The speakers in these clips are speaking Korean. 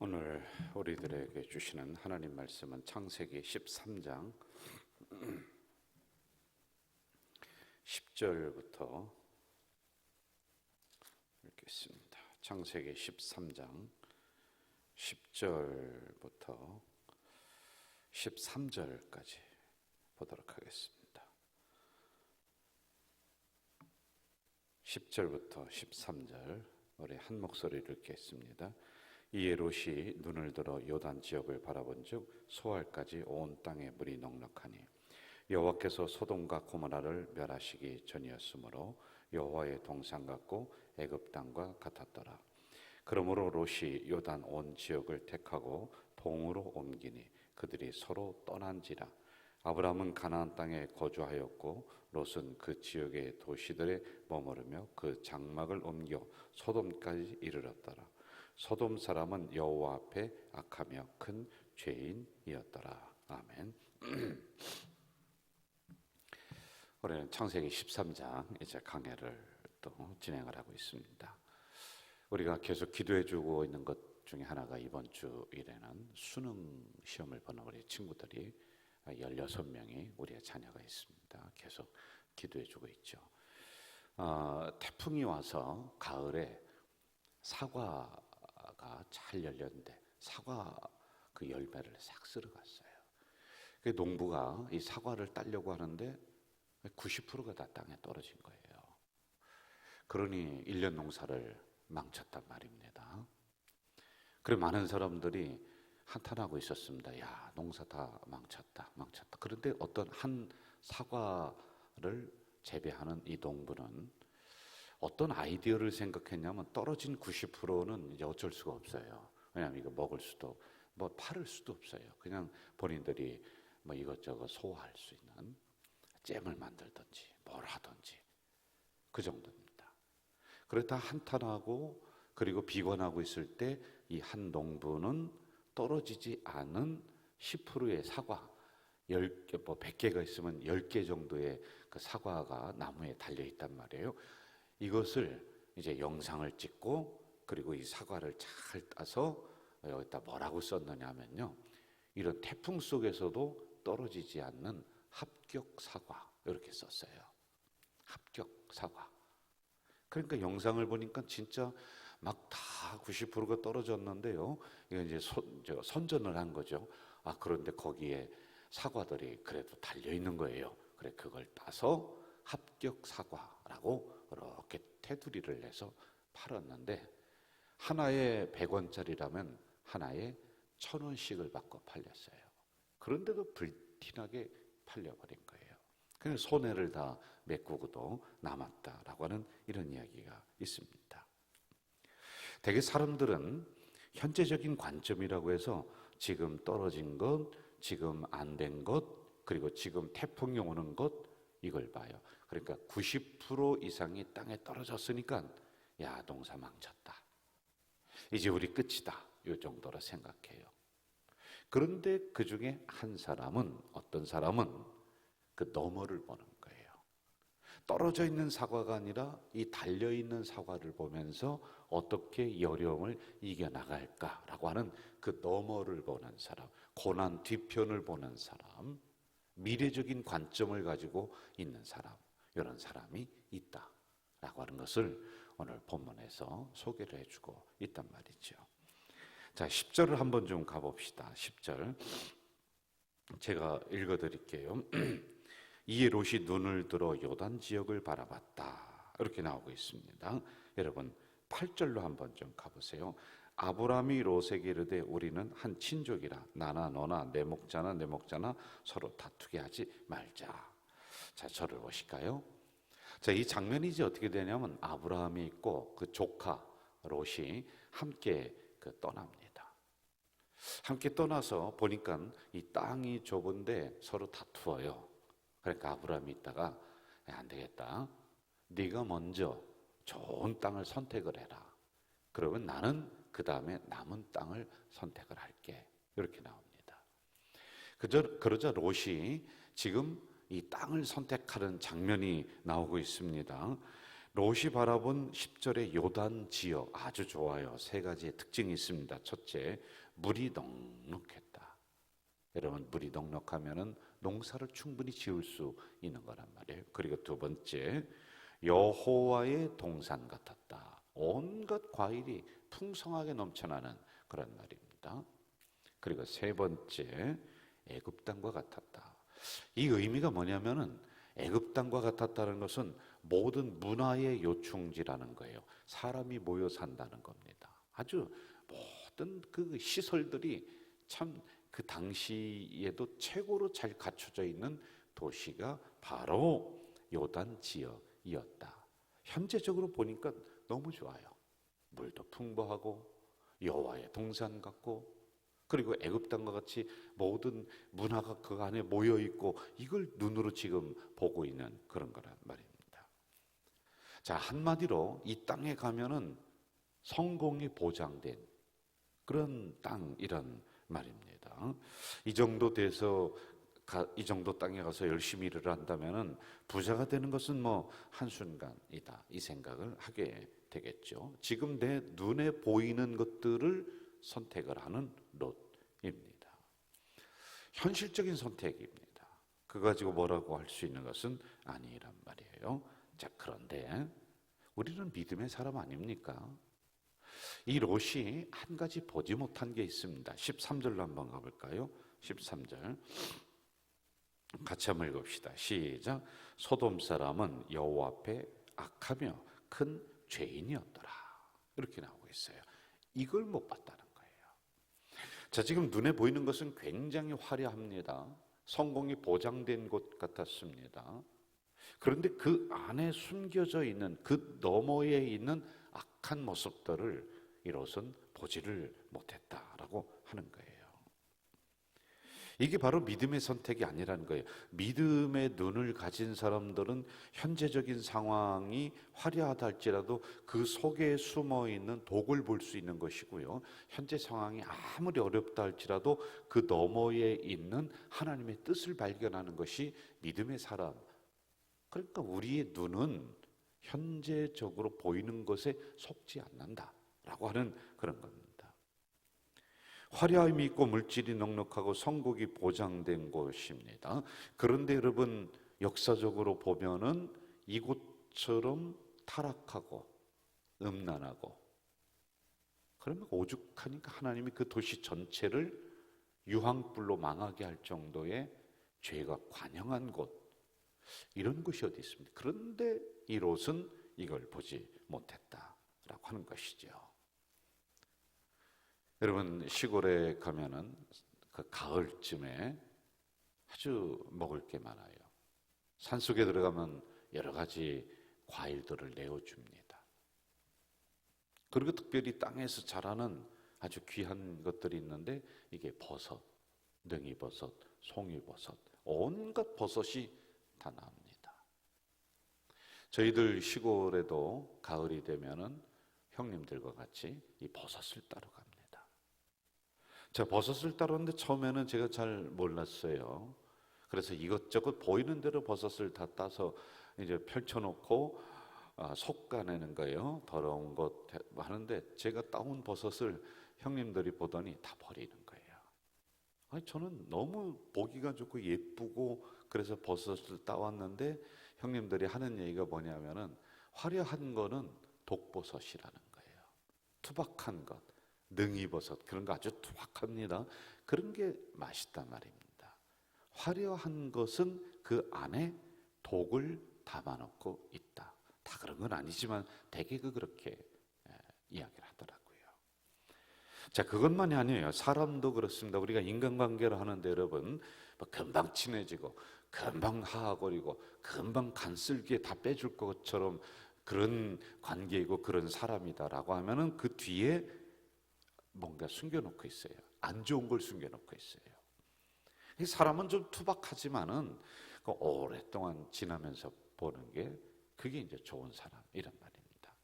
오늘 우리들에게 주시는 하나님 말씀은 창세기 13장 10절부터 읽겠습니다. 창세기 13장 10절부터 13절까지 보도록 하겠습니다. 10절부터 13절 우리 한 목소리를 읽겠습니다. 이에 롯이 눈을 들어 요단 지역을 바라본즉 소알까지 온 땅에 물이 넉넉하니 여호와께서 소돔과 고모라를 멸하시기 전이었으므로 여호와의 동산 같고 애굽 땅과 같았더라. 그러므로 롯이 요단 온 지역을 택하고 동으로 옮기니 그들이 서로 떠난지라. 아브라함은 가나안 땅에 거주하였고 롯은 그 지역의 도시들에 머무르며 그 장막을 옮겨 소돔까지 이르렀더라. 소돔 사람은 여호와 앞에 악하며 큰 죄인이었더라. 아멘. 우리는 창세기 13장 이제 강해를 또 진행을 하고 있습니다. 우리가 계속 기도해주고 있는 것 중에 하나가 이번 주일에는 수능 시험을 보는 우리 친구들이 16명이 우리의 자녀가 있습니다. 계속 기도해주고 있죠. 태풍이 와서 가을에 사과가 잘 열렸는데 사과 그 열매를 싹 쓸어갔어요. 그 농부가 이 사과를 따려고 하는데 90%가 다 땅에 떨어진 거예요. 그러니 1년 농사를 망쳤단 말입니다. 그리고 많은 사람들이 한탄하고 있었습니다. 야, 농사 다 망쳤다. 그런데 어떤 한 사과를 재배하는 이 농부는 어떤 아이디어를 생각했냐면 떨어진 90%는 이제 어쩔 수가 없어요. 왜냐하면 이거 먹을 수도 뭐 팔을 수도 없어요. 그냥 본인들이 뭐 이것저것 소화할 수 있는 잼을 만들든지 뭘 하든지 그 정도입니다. 그러다 한탄하고 그리고 비관하고 있을 때 이 한 농부는 떨어지지 않은 10%의 사과 10개, 뭐 100개가 있으면 10개 정도의 그 사과가 나무에 달려있단 말이에요. 이것을 이제 영상을 찍고 그리고 이 사과를 잘 따서 여기다 뭐라고 썼느냐 하면요, 이런 태풍 속에서도 떨어지지 않는 합격 사과 이렇게 썼어요. 합격 사과. 그러니까 영상을 보니까 진짜 막 다 90%가 떨어졌는데요, 이거 이제 선전을 한 거죠. 그런데 거기에 사과들이 그래도 달려 있는 거예요. 그래, 그걸 따서 합격 사과라고 이렇게 테두리를 내서 팔았는데 하나에 100원짜리라면 하나에 1,000원씩을 받고 팔렸어요. 그런데도 불티나게 팔려버린 거예요. 그래서 손해를 다 메꾸고도 남았다라고 하는 이런 이야기가 있습니다. 대개 사람들은 현재적인 관점이라고 해서 지금 떨어진 것, 지금 안 된 것, 그리고 지금 태풍이 오는 것, 이걸 봐요. 그러니까 90% 이상이 땅에 떨어졌으니까 야, 농사 망쳤다. 이제 우리 끝이다. 이 정도로 생각해요. 그런데 그 중에 한 사람은, 어떤 사람은 그 너머를 보는 거예요. 떨어져 있는 사과가 아니라 이 달려있는 사과를 보면서 어떻게 이 어려움을 이겨나갈까라고 하는 그 너머를 보는 사람, 고난 뒤편을 보는 사람, 미래적인 관점을 가지고 있는 사람, 이런 사람이 있다라고 하는 것을 오늘 본문에서 소개를 해주고 있단 말이죠. 자, 10절을 한번 좀 가봅시다. 10절 제가 읽어드릴게요. 이에 롯이 눈을 들어 요단 지역을 바라봤다, 이렇게 나오고 있습니다. 여러분 8절로 한번 좀 가보세요. 아브라함이 롯에게 이르되 우리는 한 친족이라 나나 너나 내 목자나 서로 다투게 하지 말자. 자, 저를 보실까요? 자, 이 장면이 이제 어떻게 되냐면 아브라함이 있고 그 조카 롯이 함께 떠납니다. 함께 떠나서 보니까 이 땅이 좁은데 서로 다투어요. 그러니까 아브라함이 있다가 안 되겠다, 네가 먼저 좋은 땅을 선택을 해라. 그러면 나는 그 다음에 남은 땅을 선택을 할게. 이렇게 나옵니다. 그러자 롯이 지금 이 땅을 선택하는 장면이 나오고 있습니다. 롯이 바라본 10절의 요단 지역 아주 좋아요. 세 가지의 특징이 있습니다. 첫째, 물이 넉넉했다. 여러분, 물이 넉넉하면은 농사를 충분히 지을 수 있는 거란 말이에요. 그리고 두 번째, 여호와의 동산 같았다. 온갖 과일이 풍성하게 넘쳐나는 그런 말입니다. 그리고 세 번째, 애굽 땅과 같았다. 이 의미가 뭐냐면은 애굽 땅과 같았다는 것은 모든 문화의 요충지라는 거예요. 사람이 모여 산다는 겁니다. 아주 모든 그 시설들이 참 그 당시에도 최고로 잘 갖춰져 있는 도시가 바로 요단 지역이었다. 현재적으로 보니까 너무 좋아요. 물도 풍부하고 여호와의 동산 같고, 그리고 애굽 땅과 같이 모든 문화가 그 안에 모여 있고, 이걸 눈으로 지금 보고 있는 그런 거란 말입니다. 자, 한마디로 이 땅에 가면은 성공이 보장된 그런 땅이란 말입니다. 이 정도 돼서 이 정도 땅에 가서 열심히 일을 한다면은 부자가 되는 것은 뭐 한순간이다, 이 생각을 하게 되겠죠. 지금 내 눈에 보이는 것들을 선택을 하는 롯입니다. 현실적인 선택입니다. 그거 가지고 뭐라고 할 수 있는 것은 아니란 말이에요. 자, 그런데 우리는 믿음의 사람 아닙니까? 이 롯이 한 가지 보지 못한 게 있습니다. 13절로 한번 가볼까요? 13절 같이 한번 읽읍시다. 시작. 소돔 사람은 여호와 앞에 악하며 큰 죄인이었더라. 이렇게 나오고 있어요. 이걸 못 봤다는 거예요. 자, 지금 눈에 보이는 것은 굉장히 화려합니다. 성공이 보장된 곳 같았습니다. 그런데 그 안에 숨겨져 있는, 그 너머에 있는 악한 모습들을 이 롯은 보지를 못했다라고 하는 거예요. 이게 바로 믿음의 선택이 아니라는 거예요. 믿음의 눈을 가진 사람들은 현재적인 상황이 화려하다 할지라도 그 속에 숨어 있는 독을 볼 수 있는 것이고요. 현재 상황이 아무리 어렵다 할지라도 그 너머에 있는 하나님의 뜻을 발견하는 것이 믿음의 사람. 그러니까 우리의 눈은 현재적으로 보이는 것에 속지 않는다라고 하는 그런 겁니다. 화려함이 있고 물질이 넉넉하고 성국이 보장된 곳입니다. 그런데 여러분, 역사적으로 보면은 이곳처럼 타락하고 음란하고, 그러면 오죽하니까 하나님이 그 도시 전체를 유황불로 망하게 할 정도의 죄가 관영한 곳, 이런 곳이 어디 있습니까? 그런데 이 롯은 이걸 보지 못했다라고 하는 것이죠. 여러분, 시골에 가면은 그 가을쯤에 아주 먹을 게 많아요. 산속에 들어가면 여러 가지 과일들을 내어줍니다. 그리고 특별히 땅에서 자라는 아주 귀한 것들이 있는데, 이게 버섯, 능이버섯, 송이버섯, 온갖 버섯이 다 나옵니다. 저희들 시골에도 가을이 되면은 형님들과 같이 이 버섯을 따러 갑니다. 제가 버섯을 따르는데 처음에는 제가 잘 몰랐어요. 그래서 이것저것 보이는 대로 버섯을 다 따서 이제 펼쳐놓고 솎아내는 거예요. 더러운 것 하는데, 제가 따온 버섯을 형님들이 보더니 다 버리는 거예요. 아니, 저는 너무 보기가 좋고 예쁘고 그래서 버섯을 따왔는데, 형님들이 하는 얘기가 뭐냐면은 화려한 거는 독버섯이라는 거예요. 투박한 것, 능이버섯, 그런 거 아주 투박합니다. 그런 게 맛있단 말입니다. 화려한 것은 그 안에 독을 담아놓고 있다. 다 그런 건 아니지만 대개 그렇게 이야기를 하더라고요. 자, 그것만이 아니에요. 사람도 그렇습니다. 우리가 인간관계를 하는데 여러분, 뭐 금방 친해지고 금방 하하거리고 금방 간슬기에 다 빼줄 것처럼 그런 관계이고 그런 사람이다라고 하면은 그 뒤에 뭔가 숨겨놓고 있어요. 안 좋은 걸 숨겨놓고 있어요. 사람은 좀 투박하지만은 오랫동안 지나면서 보는 게 그게 이제 좋은 사람이란 말입니다.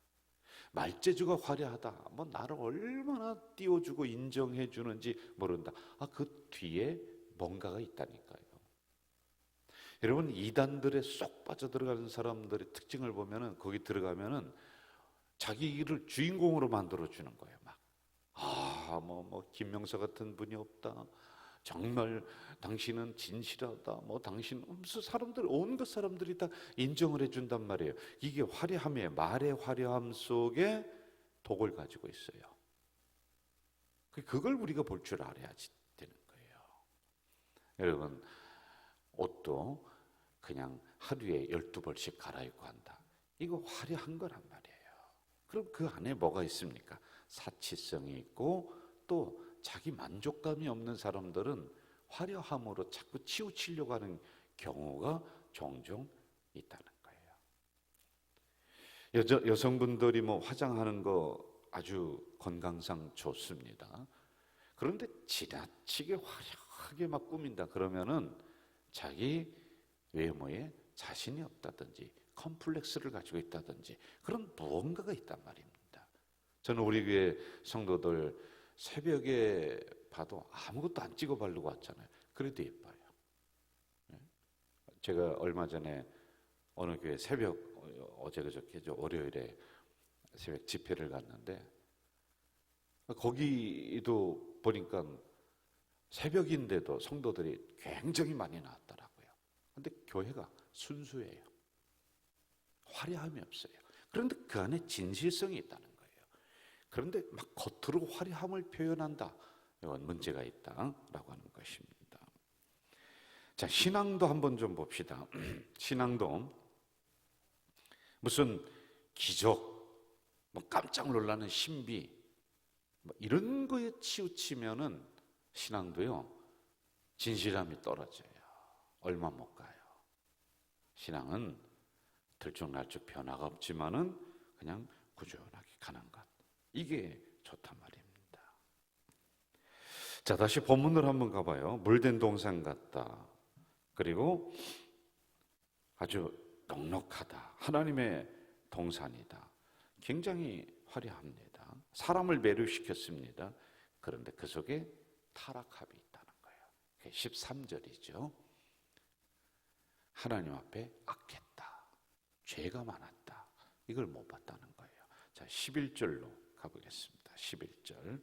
말재주가 화려하다, 뭐 나를 얼마나 띄워주고 인정해 주는지 모른다. 그 뒤에 뭔가가 있다니까요. 여러분, 이단들에 쏙 빠져들어가는 사람들의 특징을 보면은 거기 들어가면은 자기를 주인공으로 만들어주는 거예요. 김명사 같은 분이 없다. 정말 당신은 진실하다. 당신 무슨 사람들, 온갖 사람들이 다 인정을 해준단 말이에요. 이게 화려함이에요. 말의 화려함 속에 독을 가지고 있어요. 그걸 우리가 볼 줄 알아야지 되는 거예요. 여러분, 옷도 그냥 하루에 12벌씩 갈아입고 한다. 이거 화려한 거란 말이에요. 그럼 그 안에 뭐가 있습니까? 사치성이 있고, 또 자기 만족감이 없는 사람들은 화려함으로 자꾸 치우치려고 하는 경우가 종종 있다는 거예요. 여성분들이 화장하는 거 아주 건강상 좋습니다. 그런데 지나치게 화려하게 막 꾸민다 그러면은 자기 외모에 자신이 없다든지 컴플렉스를 가지고 있다든지 그런 무언가가 있단 말입니다. 저는 우리 교회 성도들 새벽에 봐도 아무것도 안 찍어 바르고 왔잖아요. 그래도 예뻐요. 제가 얼마 전에 어느 교회 새벽, 어제 그저께죠, 월요일에 새벽 집회를 갔는데 거기도 보니까 새벽인데도 성도들이 굉장히 많이 나왔더라고요. 근데 교회가 순수해요. 화려함이 없어요. 그런데 그 안에 진실성이 있다는 거예요. 그런데 막 겉으로 화려함을 표현한다. 이건 문제가 있다라고 하는 것입니다. 자, 신앙도 한번 좀 봅시다. 신앙도 무슨 기적, 깜짝 놀라는 신비, 이런 거에 치우치면은 신앙도요, 진실함이 떨어져요. 얼마 못 가요. 신앙은 들쭉날쭉 변화가 없지만은 그냥 꾸준하게 가는 것. 이게 좋단 말입니다. 자, 다시 본문으로 한번 가봐요. 물된 동산 같다. 그리고 아주 넉넉하다. 하나님의 동산이다. 굉장히 화려합니다. 사람을 매료시켰습니다. 그런데 그 속에 타락함이 있다는 거예요. 13절이죠. 하나님 앞에 악했다. 죄가 많았다. 이걸 못 봤다는 거예요. 자, 11절로 가보겠습니다. 11절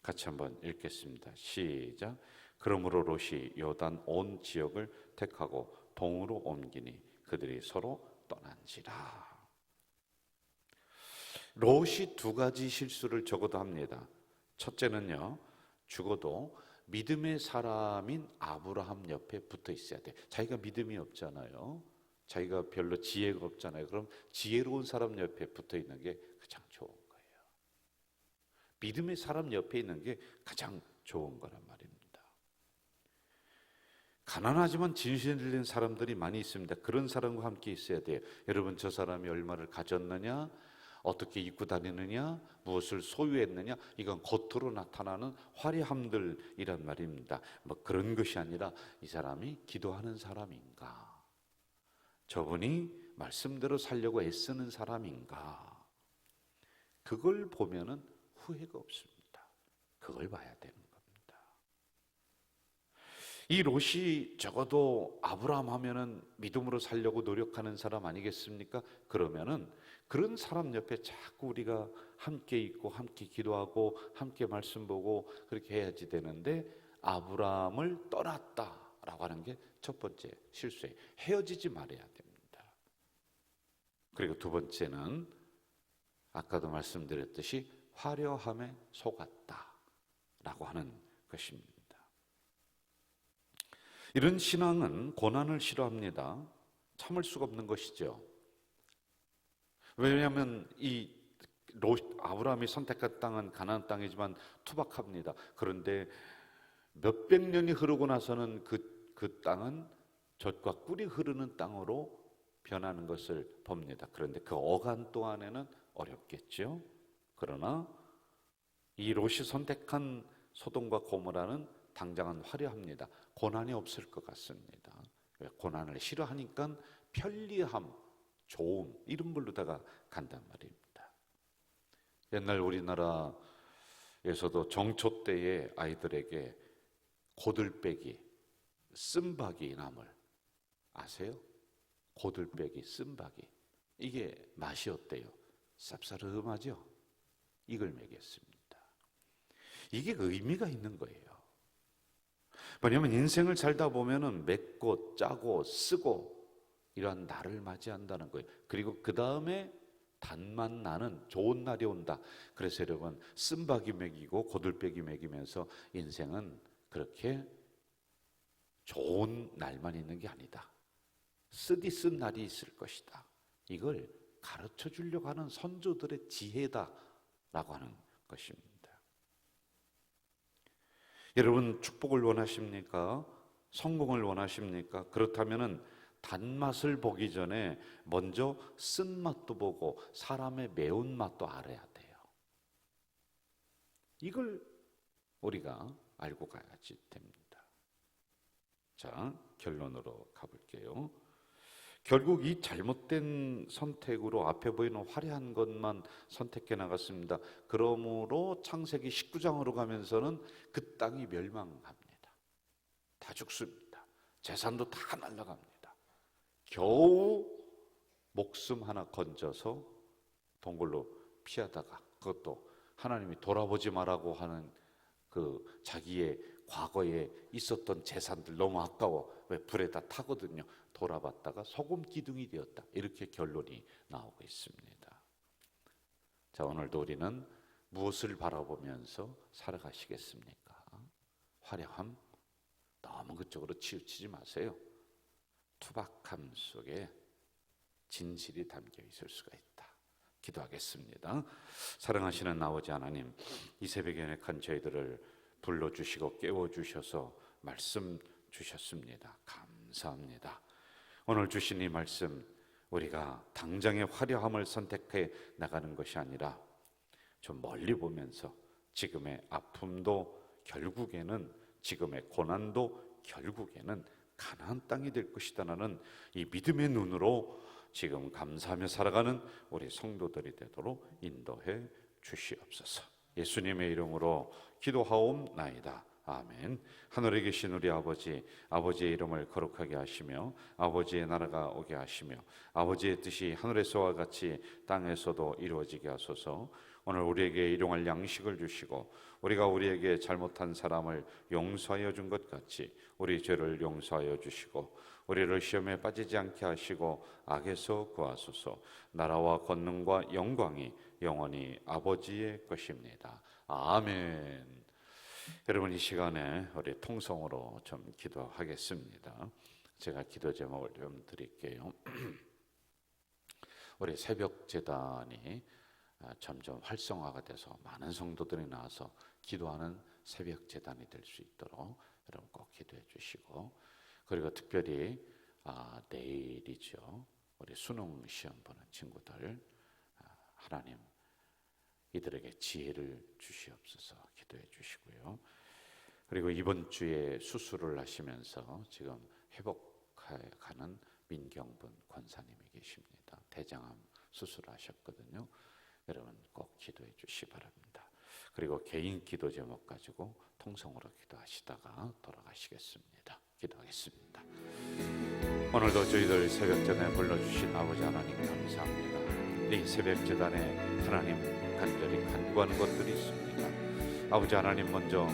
같이 한번 읽겠습니다. 시작. 그러므로 롯이 요단 온 지역을 택하고 동으로 옮기니 그들이 서로 떠난지라. 롯이 두 가지 실수를 적어도 합니다. 첫째는요, 죽어도 믿음의 사람인 아브라함 옆에 붙어 있어야 돼. 자기가 믿음이 없잖아요. 자기가 별로 지혜가 없잖아요. 그럼 지혜로운 사람 옆에 붙어 있는 게 가장 좋은 거예요. 믿음의 사람 옆에 있는 게 가장 좋은 거란 말입니다. 가난하지만 진실 들린 사람들이 많이 있습니다. 그런 사람과 함께 있어야 돼요. 여러분, 저 사람이 얼마를 가졌느냐, 어떻게 입고 다니느냐, 무엇을 소유했느냐, 이건 겉으로 나타나는 화려함들이란 말입니다. 그런 것이 아니라 이 사람이 기도하는 사람인가, 저분이 말씀대로 살려고 애쓰는 사람인가, 그걸 보면은 후회가 없습니다. 그걸 봐야 되는 겁니다. 이 롯이 적어도 아브라함 하면은 믿음으로 살려고 노력하는 사람 아니겠습니까? 그러면은 그런 사람 옆에 자꾸 우리가 함께 있고 함께 기도하고 함께 말씀 보고 그렇게 해야지 되는데, 아브라함을 떠났다라고 하는 게 첫 번째 실수예요. 헤어지지 말아야 됩니다. 그리고 두 번째는 아까도 말씀드렸듯이 화려함에 속았다라고 하는 것입니다. 이런 신앙은 고난을 싫어합니다. 참을 수가 없는 것이죠. 왜냐하면 이 아브라함이 선택한 땅은 가나안 땅이지만 투박합니다. 그런데 몇백 년이 흐르고 나서는 그 땅은 젖과 꿀이 흐르는 땅으로 변하는 것을 봅니다. 그런데 그 어간 동안에는 어렵겠죠. 그러나 이 롯이 선택한 소돔과 고모라는 당장은 화려합니다. 고난이 없을 것 같습니다. 고난을 싫어하니까 편리함, 좋음, 이런 걸로다가 간단 말입니다. 옛날 우리나라에서도 정초 때에 아이들에게 고들빼기, 쓴바기 나물, 아세요? 고들빼기, 쓴박이. 이게 맛이 어때요? 쌉싸름하죠? 이걸 먹였습니다. 이게 그 의미가 있는 거예요. 왜냐하면 인생을 살다 보면은 맵고 짜고 쓰고 이러한 날을 맞이한다는 거예요. 그리고 그 다음에 단맛 나는 좋은 날이 온다. 그래서 여러분, 쓴박이 먹이고 고들빼기 먹이면서 인생은 그렇게 좋은 날만 있는 게 아니다. 쓰디 쓴 날이 있을 것이다. 이걸 가르쳐 주려고 하는 선조들의 지혜다라고 하는 것입니다. 여러분, 축복을 원하십니까? 성공을 원하십니까? 그렇다면은 단맛을 보기 전에 먼저 쓴맛도 보고 사람의 매운맛도 알아야 돼요. 이걸 우리가 알고 가야지 됩니다. 자, 결론으로 가볼게요. 결국 이 잘못된 선택으로 앞에 보이는 화려한 것만 선택해 나갔습니다. 그러므로 창세기 19장으로 가면서는 그 땅이 멸망합니다. 다 죽습니다. 재산도 다 날아갑니다. 겨우 목숨 하나 건져서 동굴로 피하다가, 그것도 하나님이 돌아보지 말라고 하는 그 자기의 과거에 있었던 재산들 너무 아까워, 왜 불에다 타거든요. 돌아봤다가 소금 기둥이 되었다. 이렇게 결론이 나오고 있습니다. 자, 오늘도 우리는 무엇을 바라보면서 살아가시겠습니까? 화려함, 너무 그쪽으로 치우치지 마세요. 투박함 속에 진실이 담겨 있을 수가 있다. 기도하겠습니다. 사랑하시는 아버지 하나님, 이 새벽에 연약한 저희들을 불러주시고 깨워주셔서 말씀 주셨습니다. 감사합니다. 오늘 주신 이 말씀, 우리가 당장의 화려함을 선택해 나가는 것이 아니라 좀 멀리 보면서 지금의 아픔도 결국에는, 지금의 고난도 결국에는 가나안 땅이 될 것이다라는 이 믿음의 눈으로 지금 감사하며 살아가는 우리 성도들이 되도록 인도해 주시옵소서. 예수님의 이름으로 기도하옵나이다. 아멘. 하늘에 계신 우리 아버지, 아버지의 이름을 거룩하게 하시며 아버지의 나라가 오게 하시며 아버지의 뜻이 하늘에서와 같이 땅에서도 이루어지게 하소서. 오늘 우리에게 일용할 양식을 주시고 우리가 우리에게 잘못한 사람을 용서하여 준 것 같이 우리 죄를 용서하여 주시고 우리를 시험에 빠지지 않게 하시고 악에서 구하소서. 나라와 권능과 영광이 영원히 아버지의 것입니다. 아멘. 여러분, 이 시간에 우리 통성으로 좀 기도하겠습니다. 제가 기도 제목을 좀 드릴게요. 우리 새벽 제단이 점점 활성화가 돼서 많은 성도들이 나와서 기도하는 새벽 제단이 될 수 있도록 여러분 꼭 기도해 주시고, 그리고 특별히 내일이죠. 우리 수능 시험 보는 친구들, 하나님 이들에게 지혜를 주시옵소서 기도해 주시고요. 그리고 이번 주에 수술을 하시면서 지금 회복해가는 민경분 권사님이 계십니다. 대장암 수술하셨거든요. 여러분 꼭 기도해 주시 바랍니다. 그리고 개인 기도 제목 가지고 통성으로 기도하시다가 돌아가시겠습니다. 기도하겠습니다. 오늘도 저희들 새벽전에 불러주신 아버지 하나님 감사합니다. 이 새벽재단에 하나님 간절히 간구하는 것들이 있습니다. 아버지 하나님, 먼저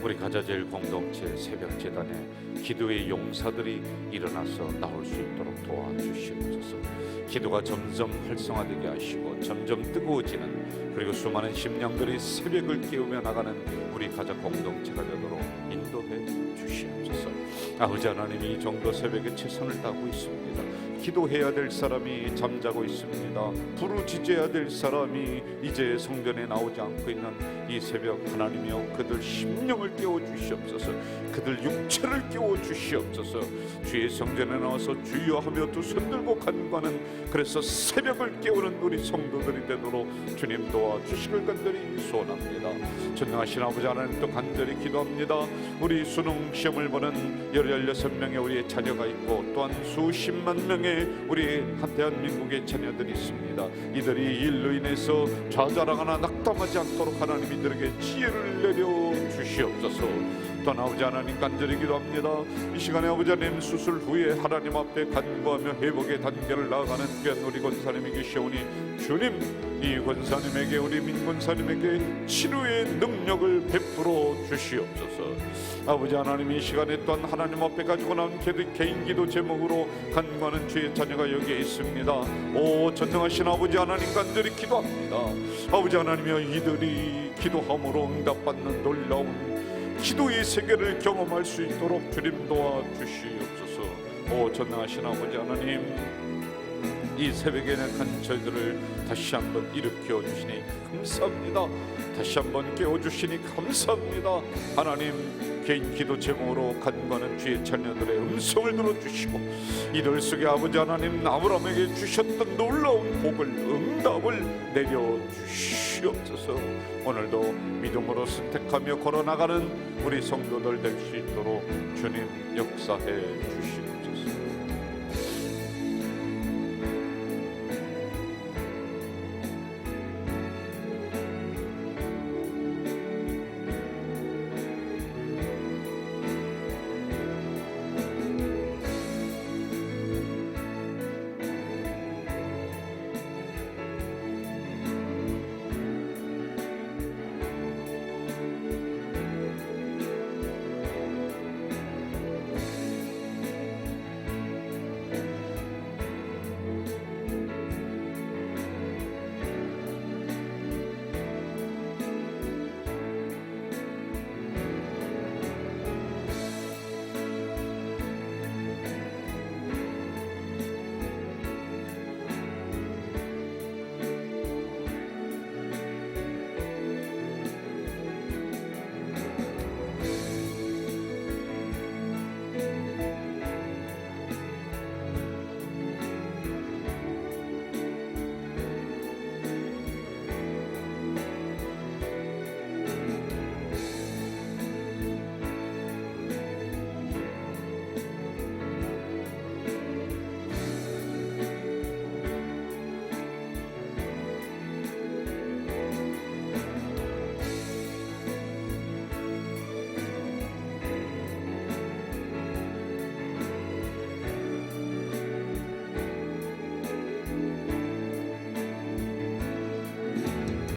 우리 가자제일 공동체 새벽재단에 기도의 용사들이 일어나서 나올 수 있도록 도와주시옵소서. 기도가 점점 활성화되게 하시고 점점 뜨거워지는, 그리고 수많은 심령들이 새벽을 깨우며 나가는 우리 가자 공동체가 되도록 인도해 주시옵소서. 아버지 하나님, 이 정도 새벽에 최선을 다하고 있습니다. 기도해야 될 사람이 잠자고 있습니다. 부르짖어야 될 사람이 이제 성전에 나오지 않고 있는 이 새벽, 하나님이여 그들 심령을 깨워주시옵소서. 그들 육체를 깨워주시옵소서. 주의 성전에 나와서 주여 하며 두 손 들고 간구하는, 그래서 새벽을 깨우는 우리 성도들이 되도록 주님 도와주시길 간절히 소원합니다. 전능하신 아버지 하나님도 간절히 기도합니다. 우리 수능 시험을 보는 16명의 우리의 자녀가 있고, 또한 수십만 명의 중에 우리 대한민국의 자녀들이 있습니다. 이들이 일로 인해서 좌절하거나 낙담하지 않도록 하나님 이들에게 지혜를 내려 주시옵소서. 또한 아버지 하나님 간절히 기도합니다. 이 시간에 아버지 하나님 수술 후에 하나님 앞에 간구하며 회복의 단계를 나아가는 귀한 우리 권사님이 계시오니 주님, 이 권사님에게, 우리 민 권사님에게 치료의 능력을 베풀어 주시옵소서. 아버지 하나님, 이 시간에 또한 하나님 앞에 가지고 나온 개인 기도 제목으로 간구하는 주의 자녀가 여기에 있습니다. 오 전능하신 아버지 하나님, 간절히 기도합니다. 아버지 하나님이여, 이들이 기도함으로 응답받는 놀라운 기도의 세계를 경험할 수 있도록 주님 도와주시옵소서. 오 전능하신 아버지 하나님, 이 새벽에 약한 저희들을 다시 한번 일으켜 주시니 감사합니다. 다시 한번 깨워주시니 감사합니다. 하나님, 개인 기도 제목으로 간구하는 주의 자녀들의 음성을 들어주시고 이들 속에 아버지 하나님, 아브라함에게 주셨던 놀라운 복을, 응답을 내려주시옵소서. 오늘도 믿음으로 선택하며 걸어나가는 우리 성도들 될 수 있도록 주님 역사해 주시고